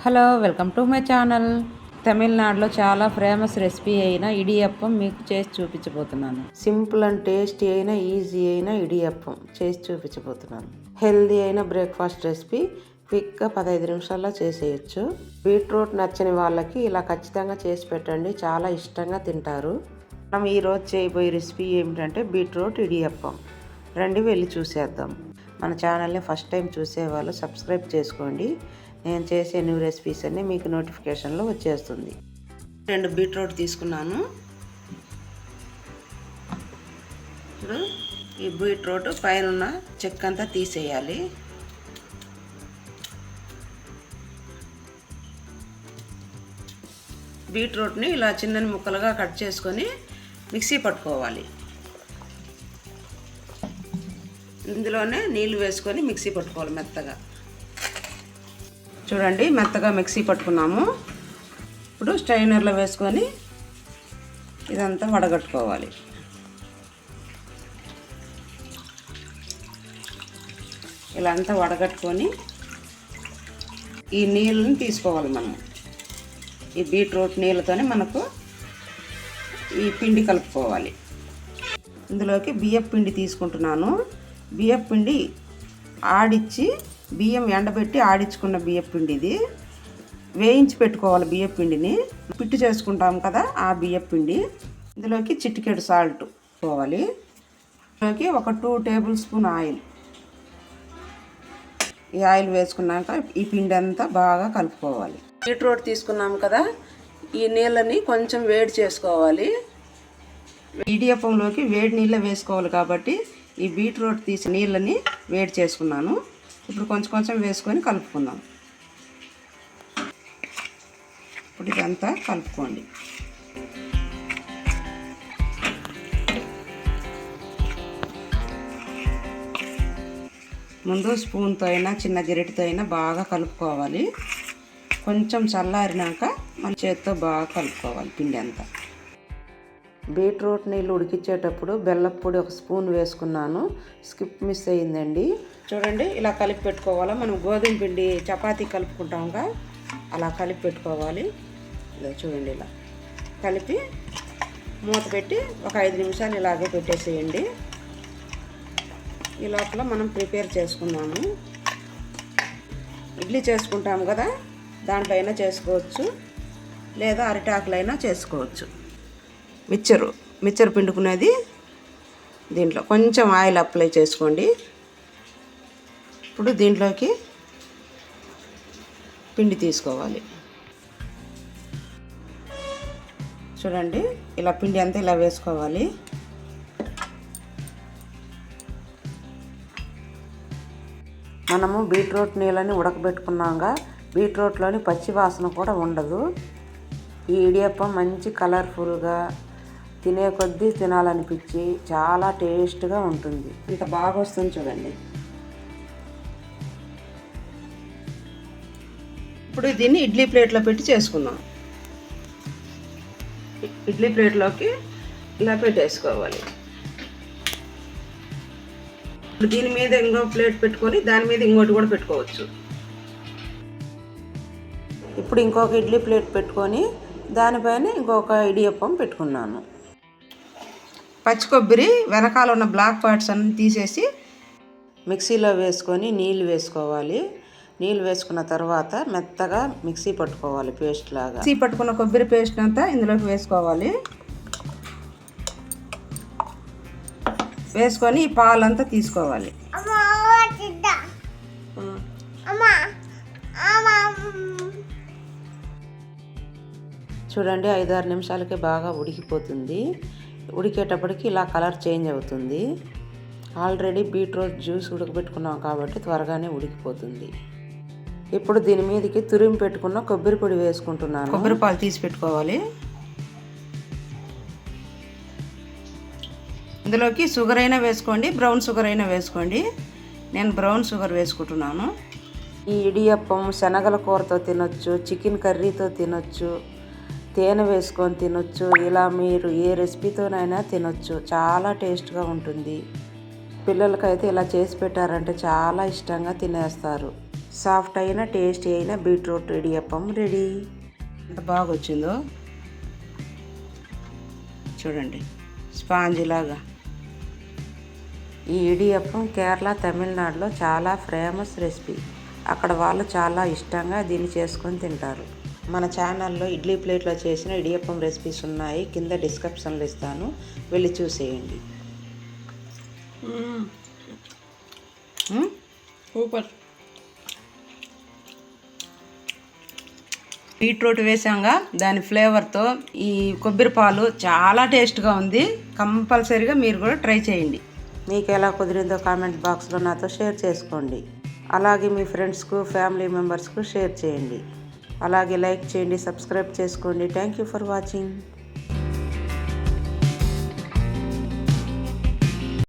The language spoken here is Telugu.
Hello, welcome to my channel. తమిళనాడులో చాలా ఫేమస్ రెసిపీ అయిన ఇడియప్పం మీకు చేసి చూపించబోతున్నాను. సింపుల్ అండ్ టేస్టీ అయిన ఈజీ అయిన ఇడియప్పం చేసి చూపించబోతున్నాను. హెల్దీ అయిన బ్రేక్ఫాస్ట్ రెసిపీ క్విక్గా 15 నిమిషాల్లో చేసేయచ్చు. బీట్రూట్ నచ్చని వాళ్ళకి ఇలా ఖచ్చితంగా చేసి పెట్టండి, చాలా ఇష్టంగా తింటారు. మనం ఈరోజు చేయబోయే రెసిపీ ఏమిటంటే బీట్రూట్ ఇడియప్పం. రండి వెళ్ళి చూసేద్దాం. మన ఛానల్ని ఫస్ట్ టైం చూసేవాళ్ళు సబ్స్క్రైబ్ చేసుకోండి. నేను చేసే న్యూ రెసిపీస్ అన్నీ మీకు నోటిఫికేషన్లో వచ్చేస్తుంది. 2 బీట్రూట్ తీసుకున్నాను. ఇప్పుడు ఈ బీట్రూట్ పైన ఉన్న చెక్క అంతా తీసేయాలి. బీట్రూట్ని ఇలా చిన్న ముక్కలుగా కట్ చేసుకొని మిక్సీ పట్టుకోవాలి. ఇందులోనే నీళ్ళు వేసుకొని మిక్సీ పట్టుకోవాలి మెత్తగా. చూడండి, మెత్తగా మిక్సీ పట్టుకున్నాము. ఇప్పుడు స్ట్రైనర్లో వేసుకొని ఇదంతా వడగట్టుకోవాలి. ఇలా అంతా వడగట్టుకొని ఈ నీళ్ళని తీసుకోవాలి. మనం ఈ బీట్రూట్ నీళ్ళతోనే మనకు ఈ పిండి కలుపుకోవాలి. ఇందులోకి బియ్యం పిండి తీసుకుంటున్నాను. బియ్యం పిండి ఆడిచ్చి బియ్యం ఎండబెట్టి ఆడించుకున్న బియ్యం పిండి ఇది. వేయించి పెట్టుకోవాలి బియ్యం పిండిని. పిట్టు చేసుకుంటాం కదా ఆ బియ్యం పిండి. ఇందులోకి చిటికెడు సాల్ట్ పోవాలి. ఇందులోకి ఒక 2 టేబుల్ స్పూన్ ఆయిల్. ఈ ఆయిల్ వేసుకున్నాక ఈ పిండి అంతా బాగా కలుపుకోవాలి. బీట్రూట్ తీసుకున్నాం కదా, ఈ నీళ్ళని కొంచెం వేడి చేసుకోవాలి. ఇడియప్పంలోకి వేడి నీళ్ళ వేసుకోవాలి కాబట్టి ఈ బీట్రూట్ తీసి నీళ్ళని వేడి చేసుకున్నాను. ఇప్పుడు కొంచెం కొంచెం వేసుకొని కలుపుకుందాం. ఇప్పుడు ఇదంతా కలుపుకోండి. ముందు స్పూన్తో అయినా చిన్న గరిటెతో అయినా బాగా కలుపుకోవాలి. కొంచెం చల్లారినాక మన చేత్తో బాగా కలుపుకోవాలి పిండి అంతా. బీట్రూట్ నీళ్ళు ఉడికించేటప్పుడు బెల్లం పొడి 1 స్పూన్ వేసుకున్నాను. స్కిప్ మిస్ అయ్యిందండి. చూడండి, ఇలా కలిపి పెట్టుకోవాలి. మనం గోధుమ పిండి చపాతీ కలుపుకుంటాంగా అలా కలిపి పెట్టుకోవాలి. ఇలా చూడండి, ఇలా కలిపి మూత పెట్టి ఒక 5 నిమిషాలు ఇలాగే పెట్టేసేయండి. ఈ లోపల మనం ప్రిపేర్ చేసుకుందాము. ఇడ్లీ చేసుకుంటాము కదా, దాంట్లో అయినా చేసుకోవచ్చు, లేదా అరిటాకులైనా చేసుకోవచ్చు. మిక్చర్ పిండుకునేది దీంట్లో కొంచెం ఆయిల్ అప్లై చేసుకోండి. ఇప్పుడు దీంట్లోకి పిండి తీసుకోవాలి. చూడండి, ఇలా పిండి అంతా ఇలా వేసుకోవాలి. మనము బీట్రూట్ నీళ్ళని ఉడకబెట్టుకున్నాక బీట్రూట్లోని పచ్చి వాసన కూడా ఉండదు. ఈ ఇడియప్పం మంచి కలర్ఫుల్గా తినే కొద్దీ తినాలనిపించి చాలా టేస్ట్గా ఉంటుంది. ఇంత బాగా వస్తుంది చూడండి. ఇప్పుడు దీన్ని ఇడ్లీ ప్లేట్లో పెట్టి చేసుకుందాం. ఇడ్లీ ప్లేట్లోకి ఇలా పెట్టేసుకోవాలి. ఇప్పుడు దీని మీద ఇంకో ప్లేట్ పెట్టుకొని దాని మీద ఇంకోటి కూడా పెట్టుకోవచ్చు. ఇప్పుడు ఇంకొక ఇడ్లీ ప్లేట్ పెట్టుకొని దానిపైన ఇంకొక ఇడియప్పం పెట్టుకున్నాను. పచ్చి కొబ్బరి వెనకాల ఉన్న బ్లాక్ పార్ట్స్ అన్నీ తీసేసి మిక్సీలో వేసుకొని నీళ్ళు వేసుకోవాలి. నీళ్ళు వేసుకున్న తర్వాత మెత్తగా మిక్సీ పట్టుకోవాలి, పేస్ట్ లాగా. మిక్సీ పట్టుకున్న కొబ్బరి పేస్ట్ అంతా ఇందులోకి వేసుకోవాలి. వేసుకొని ఈ పాలంతా తీసుకోవాలి. చూడండి, 5-6 నిమిషాలకే బాగా ఉడికిపోతుంది. ఉడికేటప్పటికి ఇలా కలర్ చేంజ్ అవుతుంది. ఆల్రెడీ బీట్రూట్ జ్యూస్ ఉడకబెట్టుకున్నాం కాబట్టి త్వరగానే ఉడికిపోతుంది. ఇప్పుడు దీని మీదకి తురిమి పెట్టుకున్న కొబ్బరి పొడి వేసుకుంటున్నాను. కొబ్బరి పాలు తీసి పెట్టుకోవాలి. ఇందులోకి షుగర్ అయినా వేసుకోండి, బ్రౌన్ షుగర్ అయినా వేసుకోండి. నేను బ్రౌన్ షుగర్ వేసుకుంటున్నాను. ఈ ఇడియప్పం శనగల కూరతో తినొచ్చు, చికెన్ కర్రీతో తినొచ్చు, తేనె వేసుకొని తినొచ్చు. ఇలా మీరు ఏ రెసిపీతోనైనా తినొచ్చు. చాలా టేస్ట్గా ఉంటుంది. పిల్లలకైతే ఇలా చేసి పెట్టారంటే చాలా ఇష్టంగా తినేస్తారు. సాఫ్ట్ అయిన టేస్టీ అయిన బీట్రూట్ ఇడియప్పం రెడీ. ఎంత బాగా వచ్చిందో చూడండి, స్పాంజ్ లాగా. ఈ ఇడియప్పం కేరళ, తమిళనాడులో చాలా ఫేమస్ రెసిపీ. అక్కడ వాళ్ళు చాలా ఇష్టంగా దీన్ని చేసుకొని తింటారు. మన ఛానల్లో ఇడ్లీ ప్లేట్లో చేసిన ఇడియప్పం రెసిపీస్ ఉన్నాయి, కింద డిస్క్రిప్షన్లో ఇస్తాను, వెళ్ళి చూసేయండి. సూపర్. బీట్రూట్ వేసాంగా, దాని ఫ్లేవర్తో ఈ కొబ్బరి పాలు చాలా టేస్ట్గా ఉంది. కంపల్సరీగా మీరు కూడా ట్రై చేయండి. మీకు ఎలా కుదిరిందో కామెంట్ బాక్స్లో నాతో షేర్ చేసుకోండి. అలాగే మీ ఫ్రెండ్స్కు, ఫ్యామిలీ మెంబర్స్కు షేర్ చేయండి. అలాగే లైక్ చేయండి, సబ్స్క్రైబ్ చేసుకోండి. Thank you for watching.